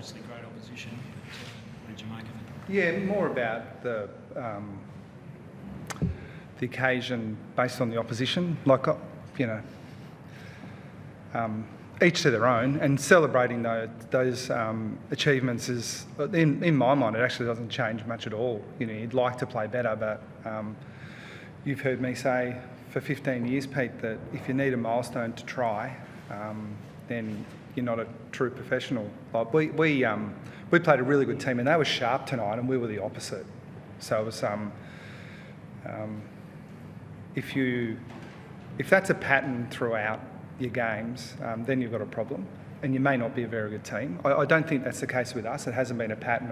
obviously great opposition. What did you make of it? Yeah, more about the occasion based on the opposition. Like, each to their own, and celebrating those achievements is, in my mind, it actually doesn't change much at all. You'd like to play better, but you've heard me say for 15 years, Pete, that if you need a milestone to try, then you're not a true professional. Like we played a really good team, and they were sharp tonight, and we were the opposite. So it was if that's a pattern throughout your games, then you've got a problem, and you may not be a very good team. I don't think that's the case with us. It hasn't been a pattern.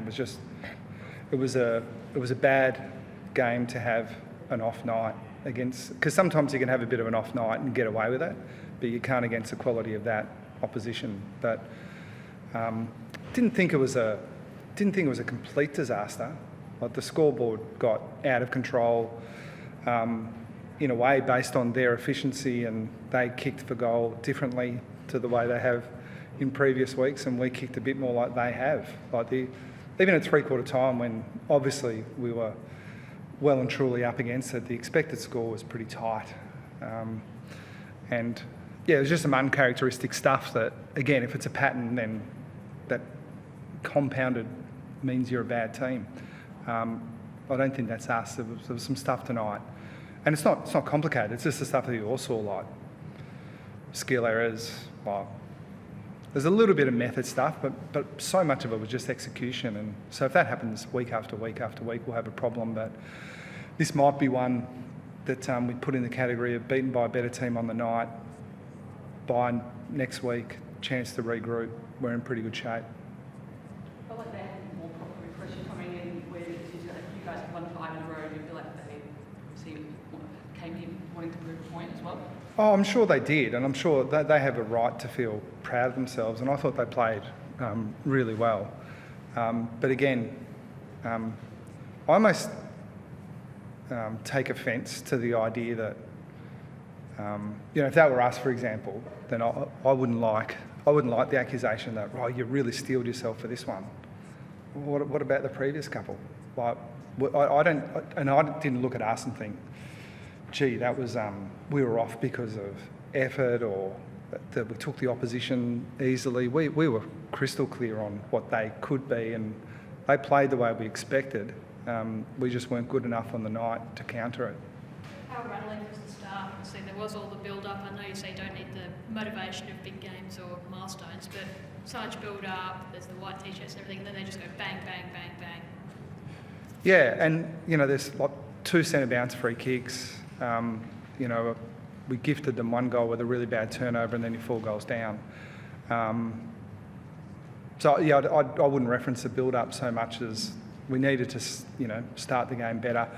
It was a bad game to have an off night against, because sometimes you can have a bit of an off night and get away with it, but you can't against the quality of that opposition. But didn't think it was a complete disaster. Like, the scoreboard got out of control. In a way, based on their efficiency, and they kicked for goal differently to the way they have in previous weeks, and we kicked a bit more like they have. Even at three-quarter time, when obviously we were well and truly up against it, the expected score was pretty tight. And yeah, it was just some uncharacteristic stuff that, again, if it's a pattern, then that compounded means you're a bad team. I don't think that's us. There was some stuff tonight. And it's not complicated. It's just the stuff that you all saw, like skill errors. Like, there's a little bit of method stuff, but so much of it was just execution. And so if that happens week after week after week, we'll have a problem. But this might be one that we put in the category of beaten by a better team on the night. By next week, chance to regroup. We're in pretty good shape. I like that more proper pressure coming in, where you guys have won 5 in a row, and you feel like they came in wanting to prove a point as well? Oh, I'm sure they did, and I'm sure they have a right to feel proud of themselves, and I thought they played really well. But again, I almost take offence to the idea that, if that were us, for example, then I wouldn't like the accusation that, you really steeled yourself for this one. What about the previous couple? Like, I didn't look at us and think, gee, that was we were off because of effort, or that we took the opposition easily. We were crystal clear on what they could be, and they played the way we expected. We just weren't good enough on the night to counter it. How rattling was the start? So there was all the build-up. I know you say you don't need the motivation of big games or milestones, but so much build-up, there's the white t-shirts and everything, and then they just go bang, bang, bang, bang. Yeah, and, there's like 2 centre-bounce free kicks. We gifted them 1 goal with a really bad turnover, and then you're 4 goals down. So yeah, I wouldn't reference the build-up so much as we needed to, start the game better,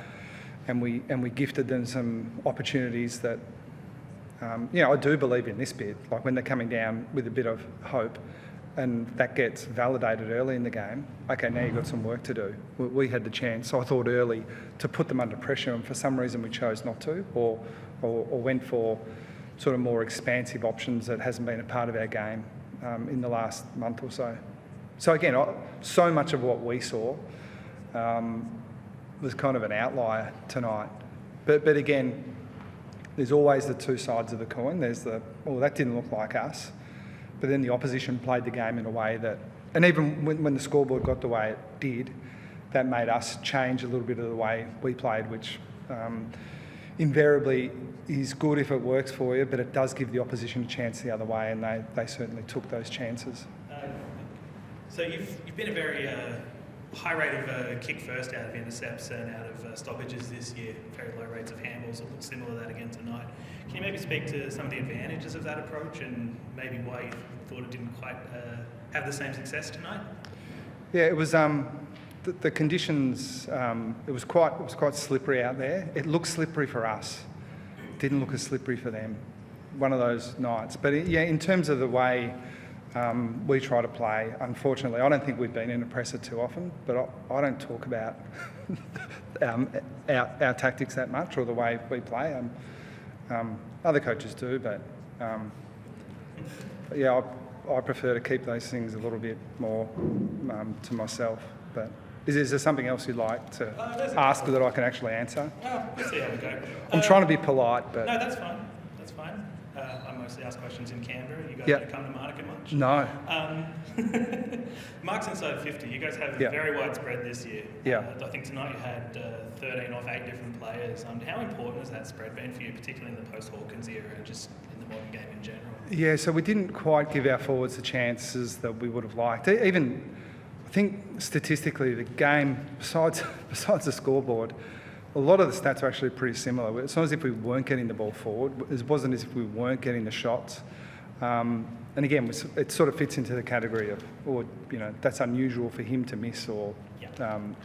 and we gifted them some opportunities that, I do believe in this bit. Like, when they're coming down with a bit of hope, and that gets validated early in the game, okay, now you've got some work to do. We had the chance, I thought, early to put them under pressure, and for some reason we chose not to, or went for sort of more expansive options that hasn't been a part of our game in the last month or so. So again, so much of what we saw was kind of an outlier tonight. But again, there's always the 2 sides of the coin. There's that didn't look like us. But then the opposition played the game in a way that, and even when the scoreboard got the way it did, that made us change a little bit of the way we played, which invariably is good if it works for you, but it does give the opposition a chance the other way, and they certainly took those chances. So you've been a very high rate of kick first out of intercepts and out of stoppages this year, very low rates of handballs. It looks similar to that again tonight. Can you maybe speak to some of the advantages of that approach, and maybe why you thought it didn't quite have the same success tonight? Yeah, it was the conditions. It was quite slippery out there. It looked slippery for us. It didn't look as slippery for them. One of those nights. But in terms of the way we try to play, unfortunately, I don't think we've been in a presser too often, but I don't talk about our tactics that much, or the way we play. Other coaches do, but I prefer to keep those things a little bit more to myself. But is there something else you'd like to There's a ask that I can actually answer? Well, we'll see how we go. I'm trying to be polite, but No, that's fine. That's fine. I mostly ask questions in Canberra. You guys Yeah. don't come to Monica much? no. Marks inside 50. You guys have Yeah. very widespread this year. Yeah. I think tonight you had 13 off 8 different players. How important has that spread been for you, particularly in the post-Hawkins era and just in the modern game in general? Yeah, so we didn't quite give our forwards the chances that we would have liked. Even, I think statistically, the game, besides the scoreboard, a lot of the stats are actually pretty similar. It's not as if we weren't getting the ball forward. It wasn't as if we weren't getting the shots. And again, it sort of fits into the category of, that's unusual for him to miss or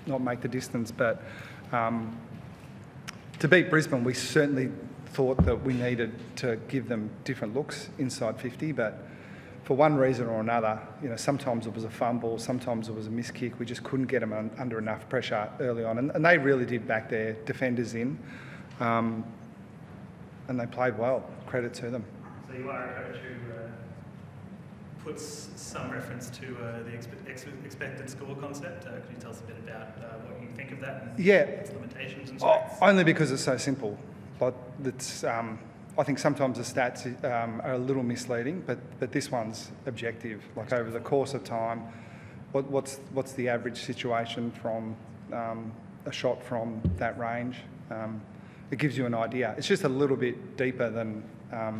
not make the distance. But to beat Brisbane, we certainly thought that we needed to give them different looks inside 50. But for one reason or another, sometimes it was a fumble, sometimes it was a missed kick. We just couldn't get them under enough pressure early on. And they really did back their defenders in. And they played well. Credit to them. So you are a coach who puts some reference to the expected score concept. Could you tell us a bit about what you think of that and Yeah. its limitations and strengths? Only because it's so simple. Like I think sometimes the stats are a little misleading, but this one's objective. Like over the course of time, what's the average situation from a shot from that range? It gives you an idea. It's just a little bit deeper than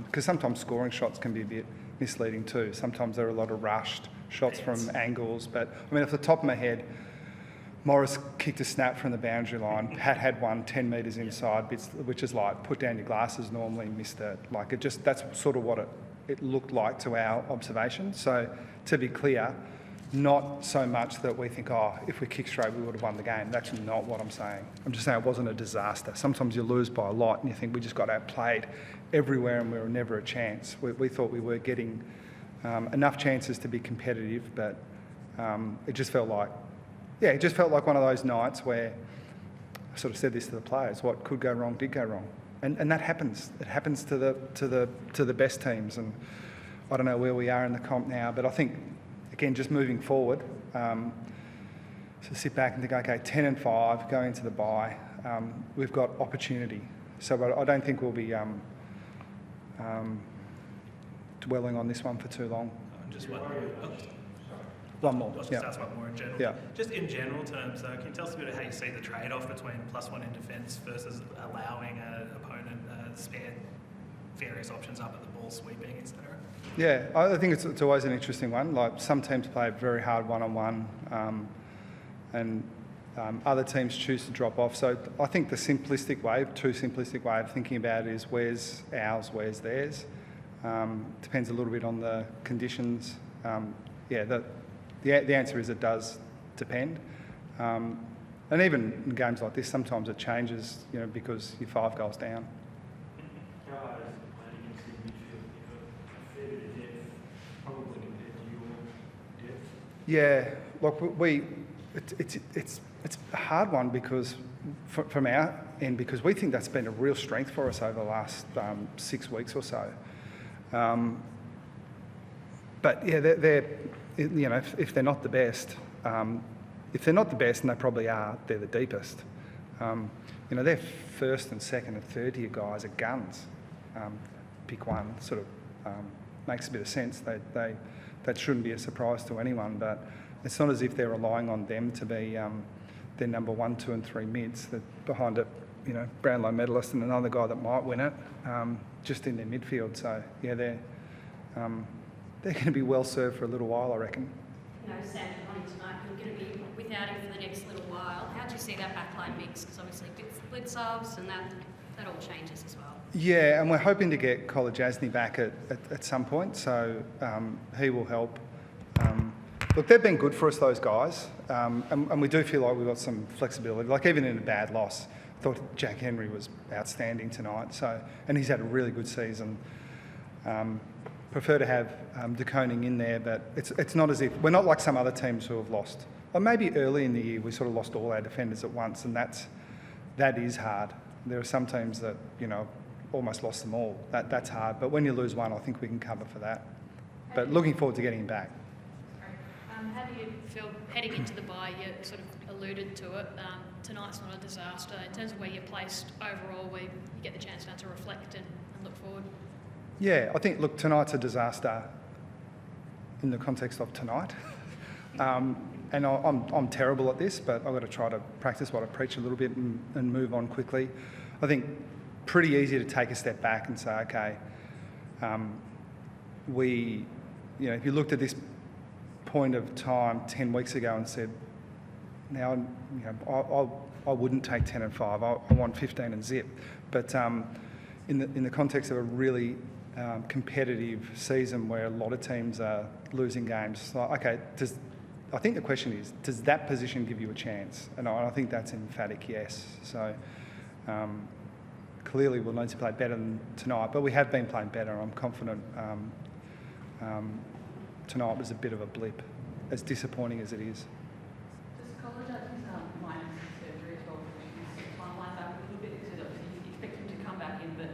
because sometimes scoring shots can be a bit misleading too. Sometimes there are a lot of rushed shots from angles, but I mean, off the top of my head, Morris kicked a snap from the boundary line. Pat had one 10 metres inside, which is like put down your glasses normally, missed it. Like that's sort of what it looked like to our observation. So to be clear, not so much that we think, if we kick straight, we would have won the game. That's not what I'm saying. I'm just saying it wasn't a disaster. Sometimes you lose by a lot and you think we just got outplayed everywhere and we were never a chance. We thought we were getting enough chances to be competitive, but it just felt like one of those nights where I sort of said this to the players: what could go wrong did go wrong, and that happens. It happens to the best teams, and I don't know where we are in the comp now, but I think again, just moving forward, so sit back and think, okay, 10 and 5 going into the bye, we've got opportunity. So I don't think we'll be dwelling on this one for too long. Just One more. I'll just Yeah. ask one more in general. Yeah. Just in general terms, can you tell us a bit of how you see the trade-off between +1 in defence versus allowing an opponent spare various options up at the ball sweeping, etc.? Yeah, I think it's always an interesting one. Like some teams play very hard one-on-one, and other teams choose to drop off. So I think the too simplistic way of thinking about it is where's ours, where's theirs. Depends a little bit on the conditions. The answer is it does depend. And even in games like this, sometimes it changes, because you're 5 goals down. How hard is it playing against the midfield? You've got a fair bit of depth, probably compared to your depth. Yeah, look, it's a hard one because from our end, because we think that's been a real strength for us over the last 6 weeks or so. But yeah, they're if they're not the best, and they probably are, they're the deepest. Their first and second and third year guys are guns. Pick one, sort of makes a bit of sense. That shouldn't be a surprise to anyone, but it's not as if they're relying on them to be their number 1, 2 and 3 mids. That behind it, Brownlow medalist and another guy that might win it, just in their midfield. So yeah, they're going to be well served for a little while, I reckon. Sam Connie tonight, you're going to be without him for the next little while. How do you see that backline mix? Because obviously split subs and that all changes as well. Yeah, and we're hoping to get Kolodjasny back at some point, so he will help. Look, they've been good for us, those guys, and we do feel like we've got some flexibility. Like even in a bad loss, I thought Jack Henry was outstanding tonight, and he's had a really good season. Prefer to have De Koning in there, but it's not as if we're not like some other teams who have lost. Or maybe early in the year we sort of lost all our defenders at once, and that is hard. There are some teams that almost lost them all. That's hard. But when you lose one, I think we can cover for that. But looking forward to getting him back. How do you feel heading into the bye? You sort of alluded to it. Tonight's not a disaster in terms of where you're placed overall, where you get the chance now to reflect and look forward. Yeah, I think, look, tonight's a disaster in the context of tonight. And I'm terrible at this, but I've got to try to practice what I preach a little bit and move on quickly. I think pretty easy to take a step back and say, okay, if you looked at this point of time 10 weeks ago and said, now, I wouldn't take 10 and 5. I want 15 and zip. But in the context of a really competitive season where a lot of teams are losing games, like, okay, I think the question is, does that position give you a chance? And I think that's an emphatic yes. So clearly we'll need to play better than tonight, but we have been playing better. I'm confident tonight was a bit of a blip, as disappointing as it is. Does college have his minor surgery as well? His timeline back a little bit? Because obviously you expect him to come back in, but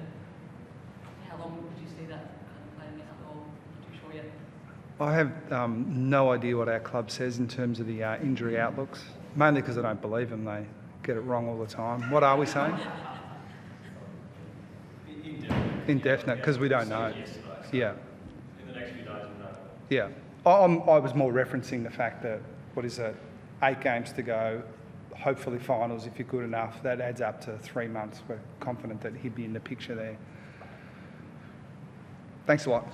how long would you see that kind of playing out, or not too sure yet? I have no idea what our club says in terms of the injury outlooks, mainly because I don't believe them. They get it wrong all the time. What are we saying? Indefinite, because we don't know. Yeah. In the next few days, we'll know. Yeah. I was more referencing the fact that, 8 games to go, hopefully finals if you're good enough. That adds up to 3 months. We're confident that he'd be in the picture there. Thanks a lot.